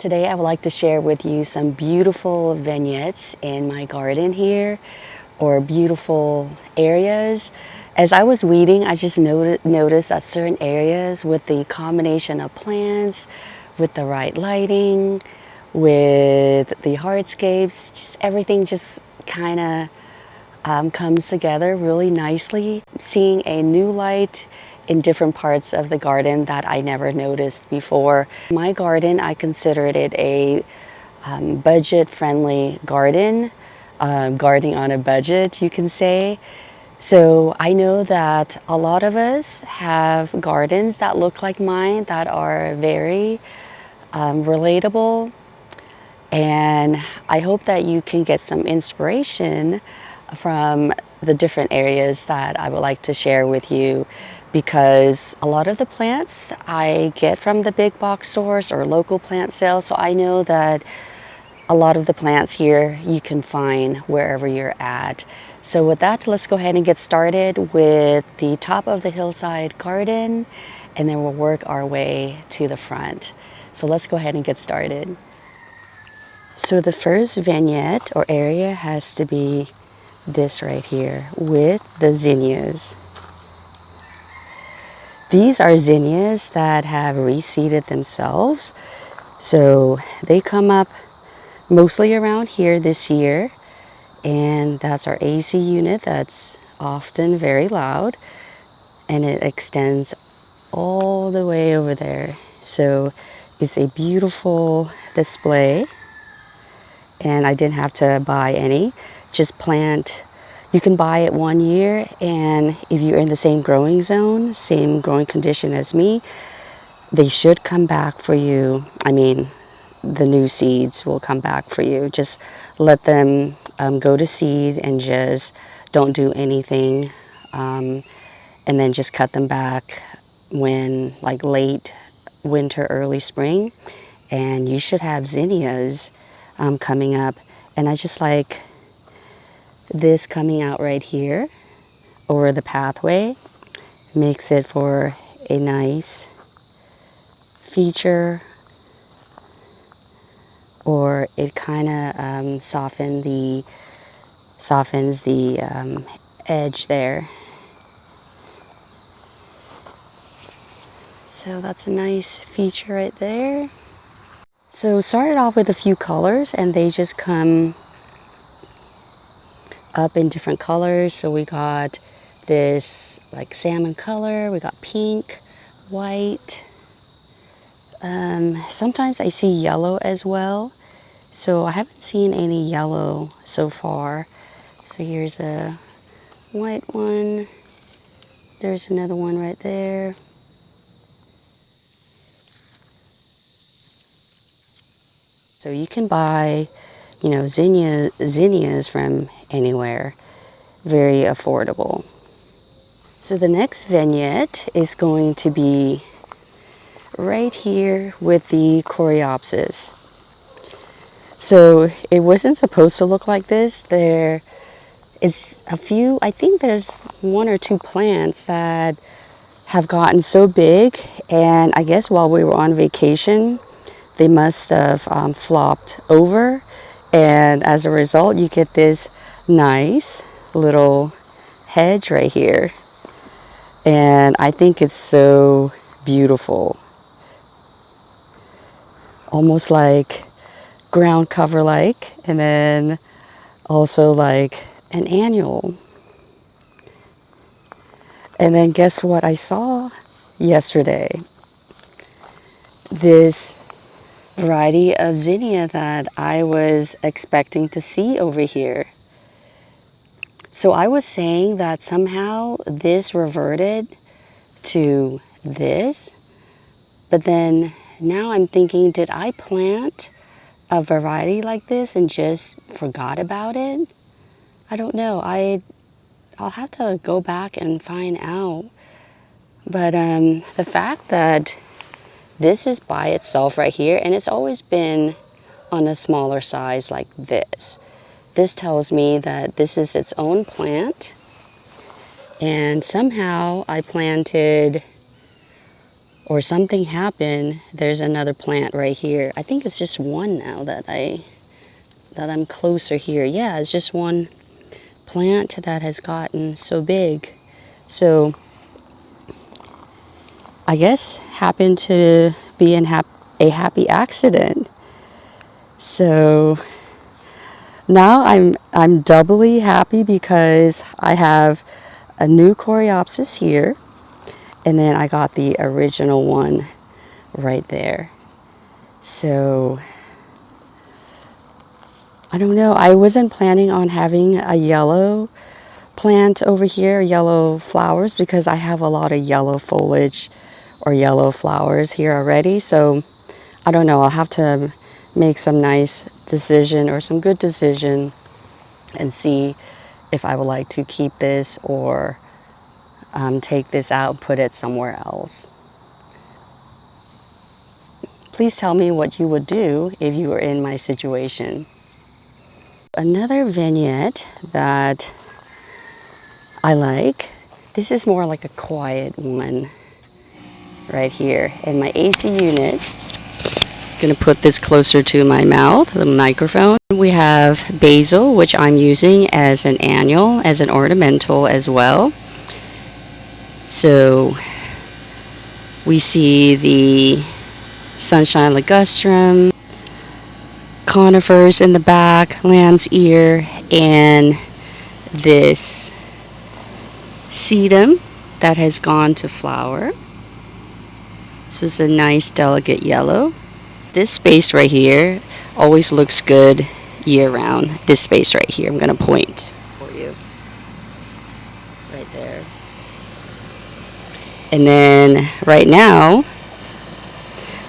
Today I would like to share with you some beautiful vignettes in my garden here, or beautiful areas. As I was weeding, I just noticed that certain areas with the combination of plants, with the right lighting, with the hardscapes, just everything just kind of comes together really nicely. Seeing a new light in different parts of the garden that I never noticed before. My garden, I considered it a budget-friendly garden, gardening on a budget, you can say. So I know that a lot of us have gardens that look like mine that are very relatable, and I hope that you can get some inspiration from the different areas that I would like to share with you, because a lot of the plants I get from the big box stores or local plant sales, so I know that a lot of the plants here you can find wherever you're at. So with that, let's go ahead and get started with the top of the hillside garden, and then we'll work our way to the front. So let's go ahead and get started. So the first vignette or area has to be this right here with the zinnias. These are zinnias that have reseeded themselves. So they come up mostly around here this year, and that's our AC unit that's often very loud, and it extends all the way over there. So it's a beautiful display, and I didn't have to buy any, just plant. You can buy it 1 year, and if you're in the same growing zone, same growing condition as me, they should come back for you. I mean, the new seeds will come back for you. Just let them go to seed and just don't do anything, and then just cut them back when like late winter, early spring, and you should have zinnias coming up. And I just like this coming out right here over the pathway. Makes it for a nice feature, or it kind of softens the edge there. So that's a nice feature right there. So started off with a few colors, and they just come up in different colors. So we got this like salmon color, we got pink, white. Sometimes I see yellow as well. So I haven't seen any yellow so far. So here's a white one. There's another one right there. So you can buy, zinnias from anywhere. Very affordable. So the next vignette is going to be right here with the Coreopsis. So it wasn't supposed to look like this. It's a few, I think there's 1 or 2 plants that have gotten so big, and I guess while we were on vacation, they must have flopped over, and as a result, you get this nice little hedge right here. And I think it's so beautiful. Almost like ground cover like, and then also like an annual. And then guess what I saw yesterday? This variety of zinnia that I was expecting to see over here. So I was saying that somehow this reverted to this, but then now I'm thinking, did I plant a variety like this and just forgot about it? I don't know. I'll have to go back and find out. But the fact that this is by itself right here, and it's always been on a smaller size like this. This tells me that this is its own plant, and somehow I planted or something happened. There's another plant right here. I think it's just one now that I'm closer here. Yeah, it's just one plant that has gotten so big. So I guess happened to be a happy accident. So now I'm doubly happy because I have a new Coreopsis here, and then I got the original one right there. So I don't know. I wasn't planning on having a yellow plant over here, yellow flowers, because I have a lot of yellow foliage or yellow flowers here already. So I don't know. I'll have to make some nice decision or some good decision and see if I would like to keep this or take this out, put it somewhere else. Please tell me what you would do if you were in my situation. Another vignette that I like, this is more like a quiet one right here. And my AC unit, I'm gonna put this closer to my mouth, the microphone. We have Basil, which I'm using as an annual, as an ornamental as well. So we see the sunshine ligustrum, conifers in the back, lamb's ear, and this sedum that has gone to flower. This is a nice delicate yellow. This space right here always looks good year round. This space right here, I'm going to point for you. Right there. And then right now,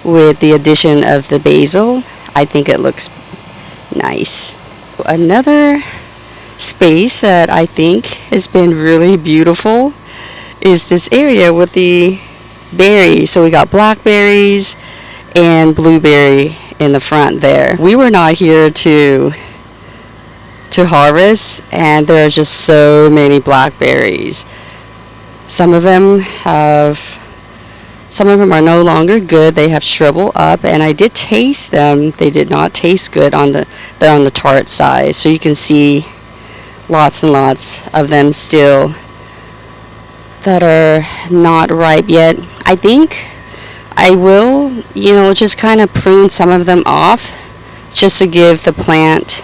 with the addition of the basil, I think it looks nice. Another space that I think has been really beautiful is this area with the berries. So we got blackberries and blueberry in the front there. We were not here to harvest, and there are just so many blackberries. Some of them are no longer good. They have shriveled up, and I did taste them. They did not taste good they're on the tart side. So you can see lots and lots of them still that are not ripe yet. I think I will, just kind of prune some of them off just to give the plant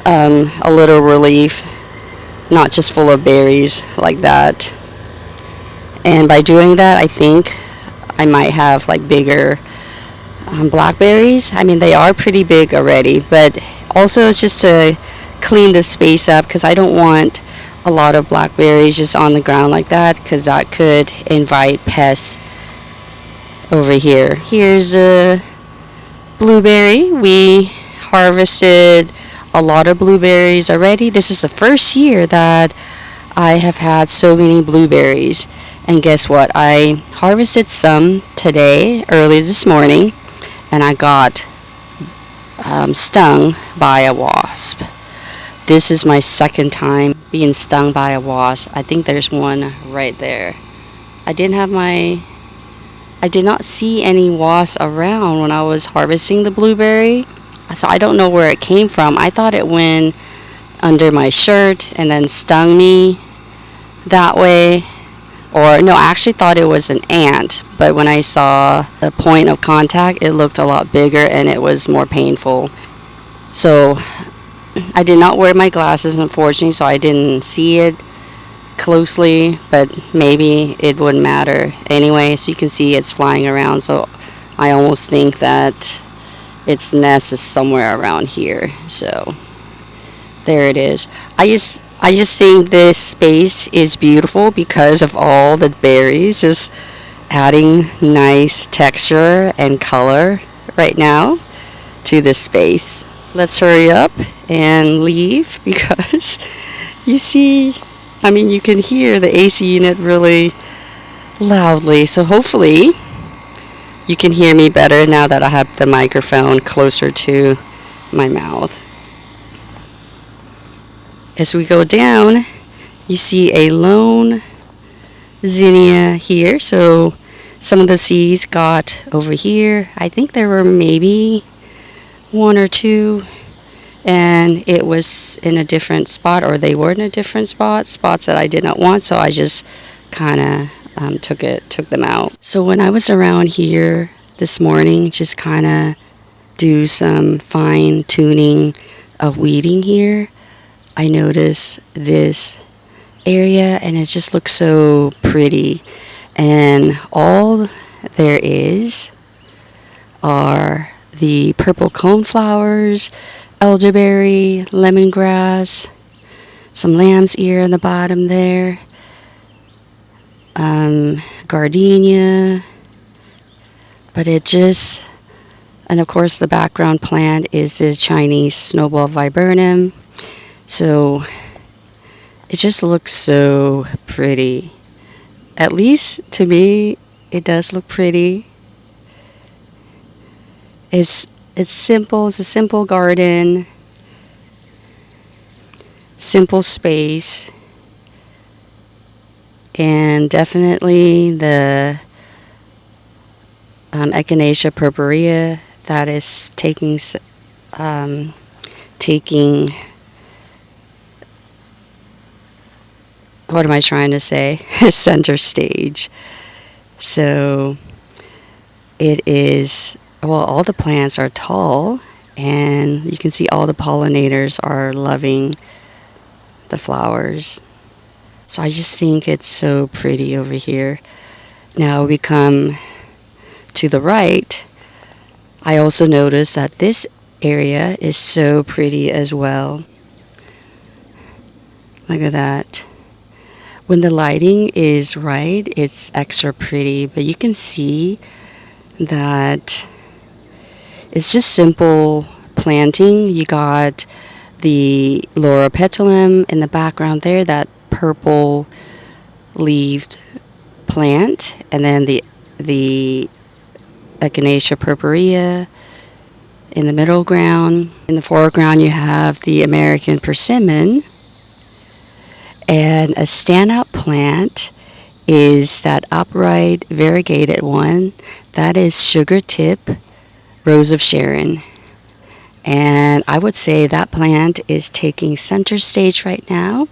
a little relief, not just full of berries like that. And by doing that, I think I might have like bigger blackberries. I mean, they are pretty big already, but also it's just to clean the space up, because I don't want a lot of blackberries just on the ground like that, because that could invite pests over here. Here's a blueberry. We harvested a lot of blueberries already. This is the first year that I have had so many blueberries. And guess what? I harvested some today, early this morning, and I got stung by a wasp. This is my second time being stung by a wasp. I think there's one right there. I did not see any wasps around when I was harvesting the blueberry, so I don't know where it came from. I thought it went under my shirt and then stung me that way. Or no, I actually thought it was an ant, but when I saw the point of contact, it looked a lot bigger and it was more painful. So I did not wear my glasses, unfortunately, so I didn't see it closely, but maybe it wouldn't matter anyway. So you can see it's flying around, so I almost think that its nest is somewhere around here. So there it is. I just think this space is beautiful because of all the berries, just adding nice texture and color right now to this space. Let's hurry up and leave, because you can hear the AC unit really loudly. So hopefully you can hear me better now that I have the microphone closer to my mouth. As we go down, you see a lone zinnia here. So some of the seeds got over here. I think there were maybe one or two, and it was in a different spot, or they were in a different spots that I did not want. So I just kind of took them out. So when I was around here this morning, just kind of do some fine tuning of weeding here, I noticed this area and it just looks so pretty, and all there is are the purple coneflowers, elderberry, lemongrass, some lamb's ear in the bottom there, gardenia, but it just, and of course the background plant is the Chinese snowball viburnum. So it just looks so pretty. At least to me, it does look pretty. It's simple. It's a simple garden, simple space, and definitely the Echinacea purpurea that is taking what am I trying to say? Center stage. So it is, well, all the plants are tall, and you can see all the pollinators are loving the flowers. So I just think it's so pretty over here. Now we come to the right. I also noticed that this area is so pretty as well. Look at that. When the lighting is right, it's extra pretty, but you can see that it's just simple planting. You got the Laura petalum in the background there, that purple leaved plant, and then the Echinacea purpurea in the middle ground. In the foreground you have the American persimmon, and a standout plant is that upright variegated one. That is sugar tip Rose of Sharon. And I would say that plant is taking center stage right now,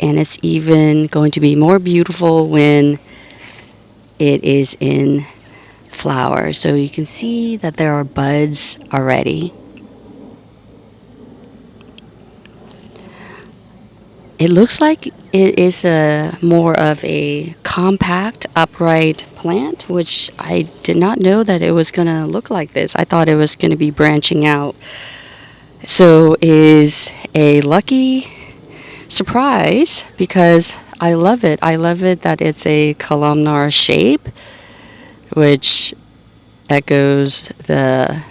and it's even going to be more beautiful when it is in flower. So you can see that there are buds already. It looks like it is more of a compact, upright plant, which I did not know that it was going to look like this. I thought it was going to be branching out. So is a lucky surprise because I love it. I love it that it's a columnar shape, which echoes the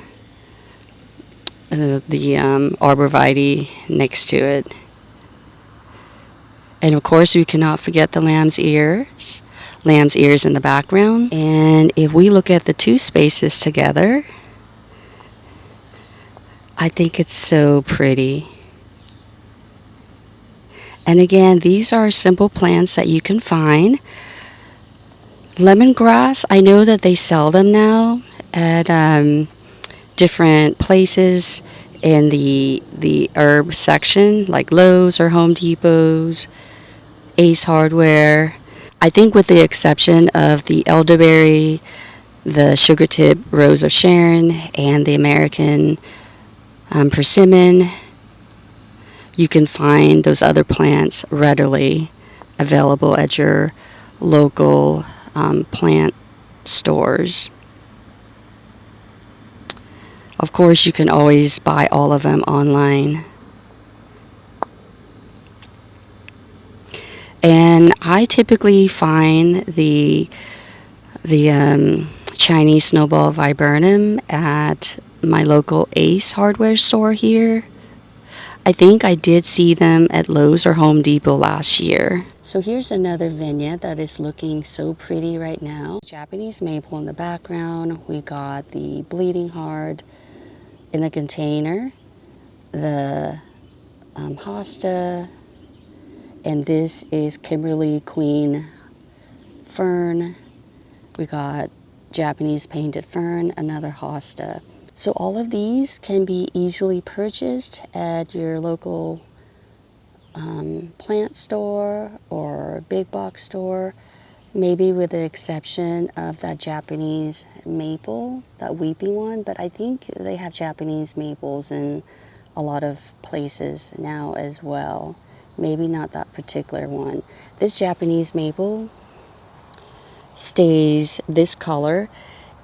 arborvitae next to it. And of course, we cannot forget the lamb's ears in the background. And if we look at the two spaces together, I think it's so pretty. And again, these are simple plants that you can find. Lemongrass, I know that they sell them now at different places in the herb section, like Lowe's or Home Depot's, Ace Hardware. I think with the exception of the elderberry, the sugar tip Rose of Sharon, and the American persimmon, you can find those other plants readily available at your local plant stores. Of course, you can always buy all of them online. And I typically find the Chinese snowball viburnum at my local Ace hardware store here. I think I did see them at Lowe's or Home Depot last year. So here's another vignette that is looking so pretty right now. Japanese maple in the background. We got the bleeding heart in the container, the hosta, and this is Kimberly Queen fern. We got Japanese painted fern, another hosta. So all of these can be easily purchased at your local plant store or big box store, maybe with the exception of that Japanese maple, that weeping one, but I think they have Japanese maples in a lot of places now as well. Maybe not that particular one. This Japanese maple stays this color,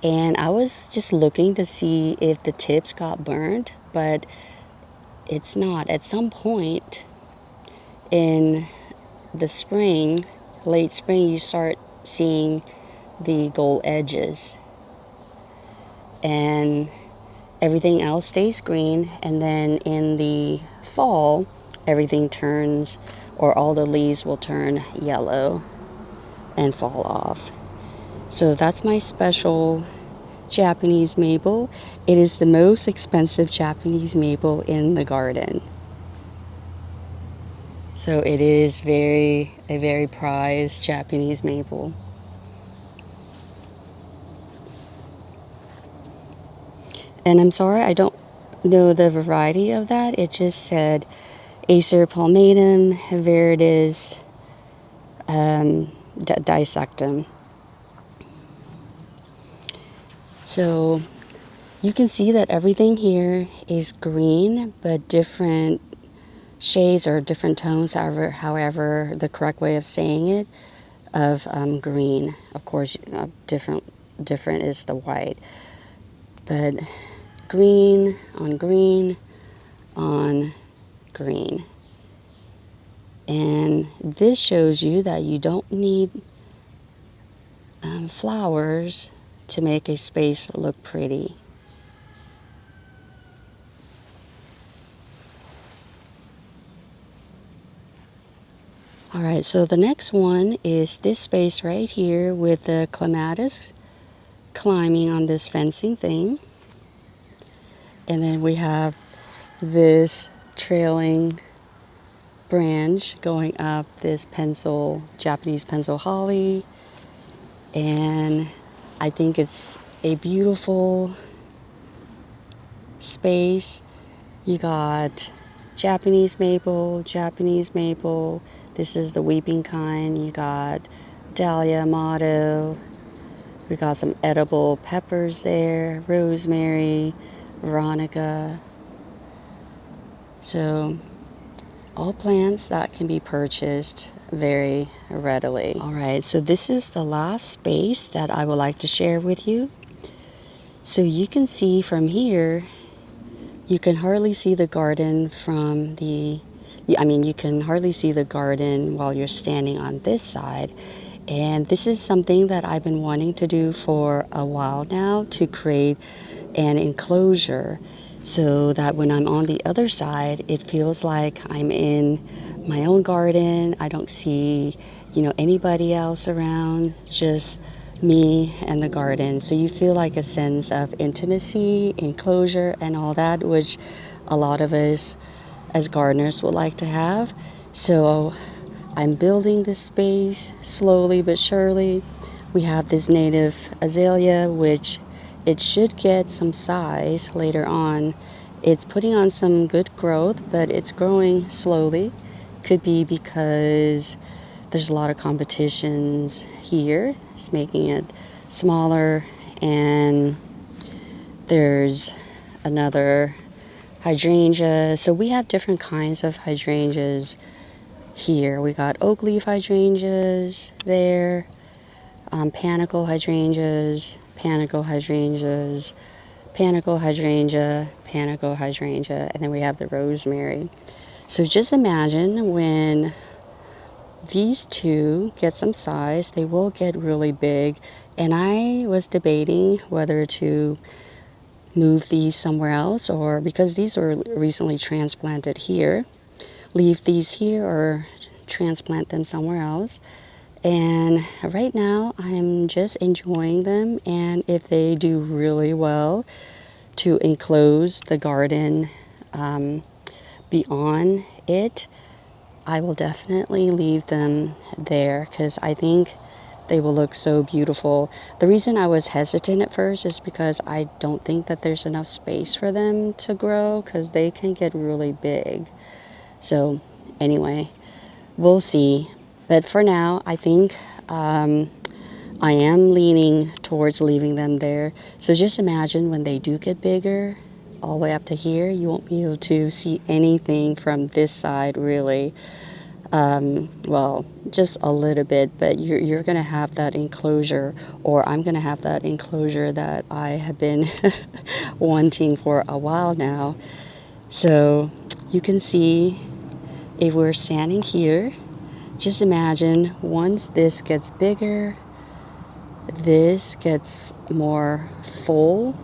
and I was just looking to see if the tips got burnt, but it's not. At some point in the spring, late spring, you start seeing the gold edges, and everything else stays green. And then in the fall, everything turns, or all the leaves will turn yellow and fall off. So that's my special Japanese maple. It is the most expensive Japanese maple in the garden. So it is a very prized Japanese maple. And I'm sorry, I don't know the variety of that. It just said Acer palmatum viridis dissectum. So you can see that everything here is green, but different shades or different tones, however the correct way of saying it, of green. Of course, different is the white, but green on green on green. And this shows you that you don't need flowers to make a space look pretty. Alright, so the next one is this space right here with the Clematis climbing on this fencing thing. And then we have this trailing branch going up this Japanese pencil holly. And I think it's a beautiful space. You got Japanese maple. This is the weeping kind. You got Dahlia Amato. We got some edible peppers there, rosemary, veronica. So all plants that can be purchased very readily. All right, so this is the last space that I would like to share with you. So you can see from here, you can hardly see the garden you can hardly see the garden while you're standing on this side. And this is something that I've been wanting to do for a while now, to create an enclosure so that when I'm on the other side, it feels like I'm in my own garden. I don't see, anybody else around, just me and the garden. So you feel like a sense of intimacy, enclosure, and all that, which a lot of us as gardeners would like to have. So I'm building this space slowly but surely. We have this native azalea, which it should get some size later on. It's putting on some good growth, but it's growing slowly. Could be because there's a lot of competitions here. It's making it smaller. And there's another hydrangea. So we have different kinds of hydrangeas here. We got oak leaf hydrangeas there, panicle hydrangeas, panicle hydrangea, and then we have the rosemary. So just imagine when these two get some size, they will get really big. And I was debating whether to move these somewhere else, or because these were recently transplanted here, leave these here or transplant them somewhere else. And right now I'm just enjoying them, and if they do really well to enclose the garden beyond it, I will definitely leave them there, because I think they will look so beautiful. The reason I was hesitant at first is because I don't think that there's enough space for them to grow, because they can get really big. So anyway, we'll see. But for now, I think I am leaning towards leaving them there. So just imagine when they do get bigger, all the way up to here, you won't be able to see anything from this side really. Well, just a little bit, but you're going to have that enclosure, or I'm going to have that enclosure that I have been wanting for a while now. So you can see, if we're standing here, just imagine once this gets bigger, this gets more full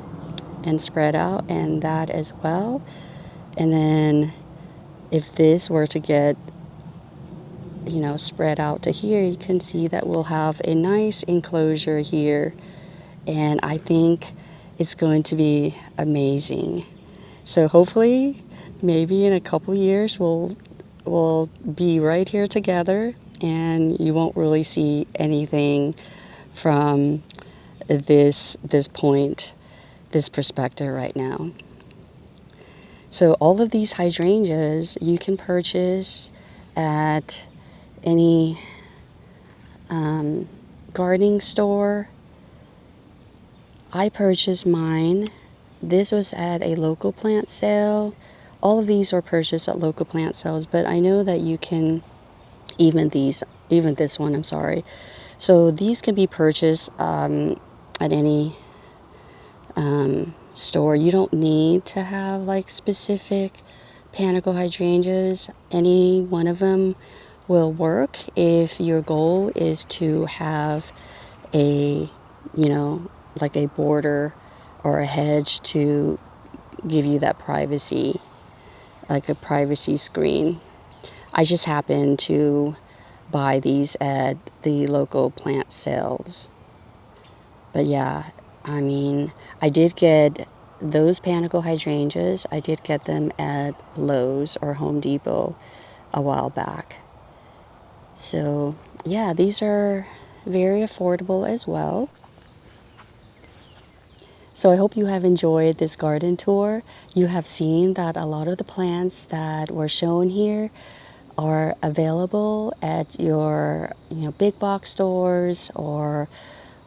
and spread out, and that as well. And then if this were to get, spread out to here, you can see that we'll have a nice enclosure here, and I think it's going to be amazing. So hopefully, maybe in a couple years, we'll be right here together, and you won't really see anything from this point, this perspective right now. So all of these hydrangeas you can purchase at any gardening store. I purchased mine. This was at a local plant sale. All of these are purchased at local plant sales, but I know that you can, even this one, I'm sorry. So these can be purchased at any store. You don't need to have like specific panicle hydrangeas. Any one of them will work if your goal is to have a, like a border or a hedge to give you that privacy, like a privacy screen. I just happened to buy these at the local plant sales. But yeah, I mean, I did get those panicle hydrangeas. I did get them at Lowe's or Home Depot a while back. So yeah, these are very affordable as well. So I hope you have enjoyed this garden tour. You have seen that a lot of the plants that were shown here are available at your big box stores or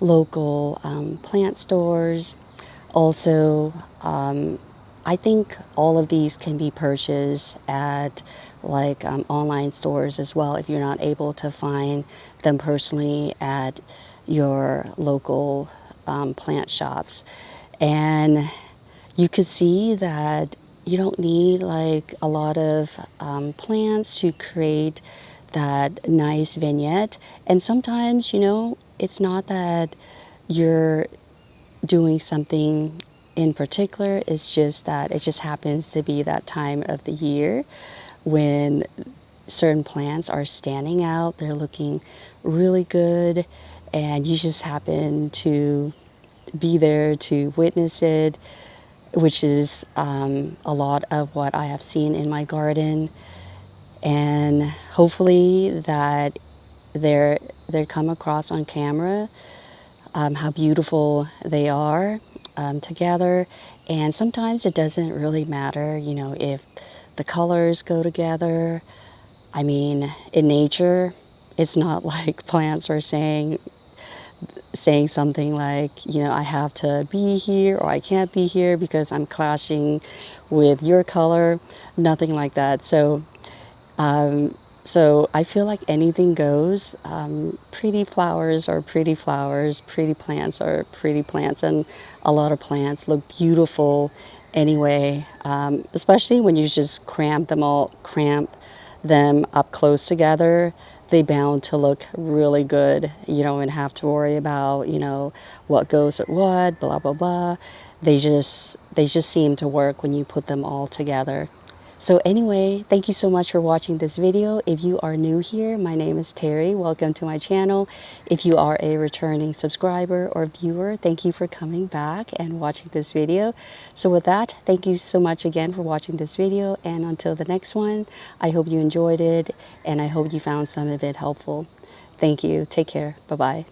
local plant stores. Also, I think all of these can be purchased at like online stores as well, if you're not able to find them personally at your local plant shops. And you could see that you don't need like a lot of plants to create that nice vignette. And sometimes, it's not that you're doing something in particular, it's just that it just happens to be that time of the year when certain plants are standing out, they're looking really good, and you just happen to be there to witness it, which is a lot of what I have seen in my garden. And hopefully that they come across on camera how beautiful they are together. And sometimes it doesn't really matter, if the colors go together. I mean, in nature, it's not like plants are saying something like, I have to be here or I can't be here because I'm clashing with your color. Nothing like that. So I feel like anything goes. Pretty flowers are pretty flowers, pretty plants are pretty plants, and a lot of plants look beautiful anyway, especially when you just cramp them up close together. They bound to look really good. You don't even have to worry about, what goes with what, blah, blah, blah. They just seem to work when you put them all together. So anyway, thank you so much for watching this video. If you are new here, my name is Terry. Welcome to my channel. If you are a returning subscriber or viewer, thank you for coming back and watching this video. So with that, thank you so much again for watching this video. And until the next one, I hope you enjoyed it and I hope you found some of it helpful. Thank you. Take care. Bye-bye.